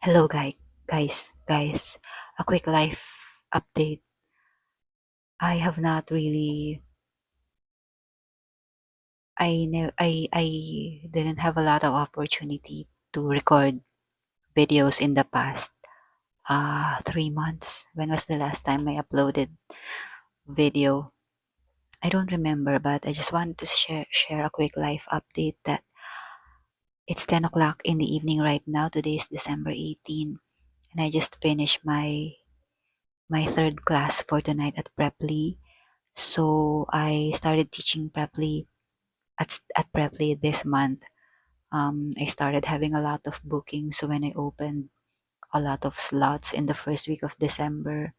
Hello, guys. A quick life update. I have not really. I didn't have a lot of opportunity to record videos in the past. 3 months. When was the last time I uploaded video? I don't remember, but I just wanted to share a quick life update that it's 10 o'clock in the evening right now. Today is December 18, and I just finished my third class for tonight at Preply. So I started teaching Preply at Preply this month. I started having a lot of bookings when I opened a lot of slots in the first week of December.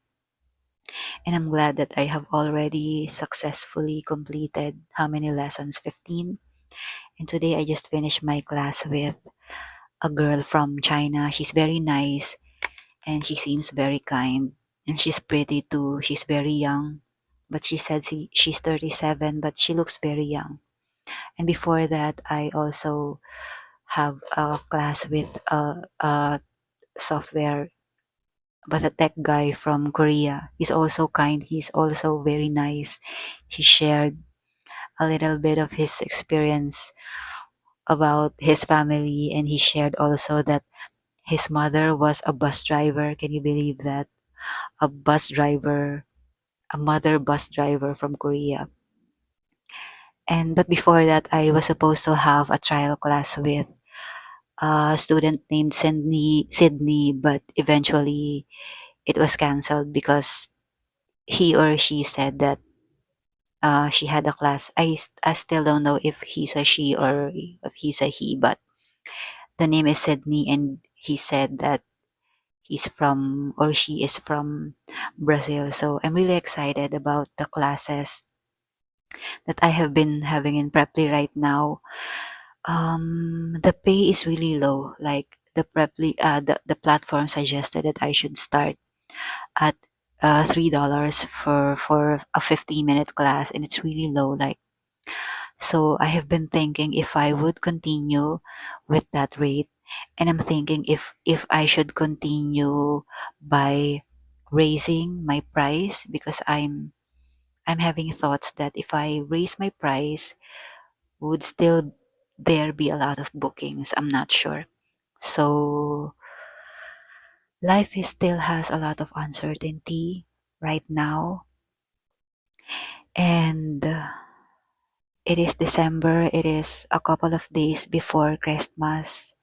And I'm glad that I have already successfully completed how many lessons? 15. And today I just finished my class with a girl from China. She's very nice and she seems very kind. And she's pretty too. She's very young. But she said she's 37, but she looks very young. And before that, I also have a class with a software, but a tech guy from Korea. He's also kind. He's also very nice. He shared a little bit of his experience about his family, and he shared also that his mother was a bus driver. Can you believe that? A bus driver, a mother bus driver from Korea. And but before that, I was supposed to have a trial class with a student named Sydney, but eventually it was canceled because he or she said that she had a class. I still don't know if he's a she or if he's a he, but the name is Sydney, and he said that he's from or she is from Brazil. So I'm really excited about the classes that I have been having in Preply right now. The pay is really low. Like the platform suggested that I should start at $3 for a 15-minute class, and it's really low. Like, so I have been thinking if I would continue with that rate, and I'm thinking if I should continue by raising my price because I'm having thoughts that if I raise my price, would still there be a lot of bookings? I'm not sure. So life is still has a lot of uncertainty right now, and it is December. It is a couple of days before Christmas,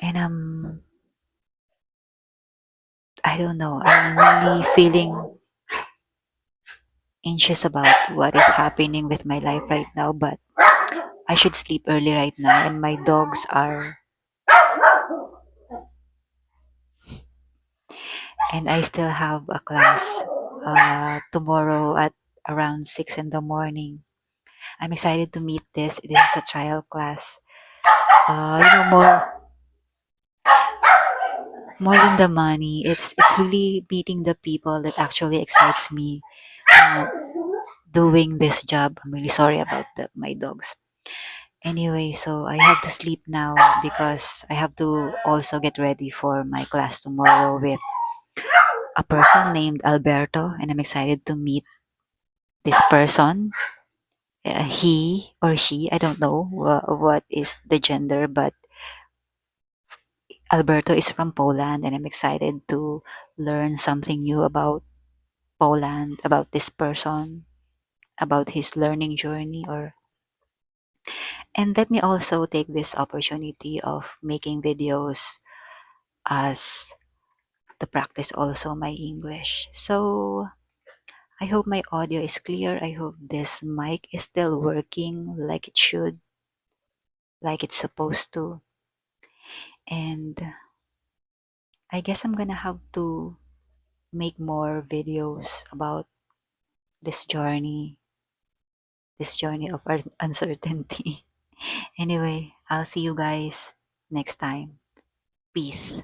and I don't know. I'm really feeling anxious about what is happening with my life right now. But I should sleep early right now, and my dogs are, and I still have a class tomorrow at around 6 in the morning. I'm excited to meet this. This is a trial class. More than the money, it's really meeting the people that actually excites me. Uh, Doing this job. I'm really sorry about my dogs. Anyway, so I have to sleep now because I have to also get ready for my class tomorrow with a person named Alberto, and I'm excited to meet this person. He or she, I don't know what is the gender, but Alberto is from Poland, and I'm excited to learn something new about Poland, about this person, about his learning journey. Or and let me also take this opportunity of making videos as to practice also my English. So I hope my audio is clear. I hope this mic is still working like it should, like it's supposed to. And I guess I'm gonna have to make more videos about this journey of uncertainty. Anyway, I'll see you guys next time. Peace.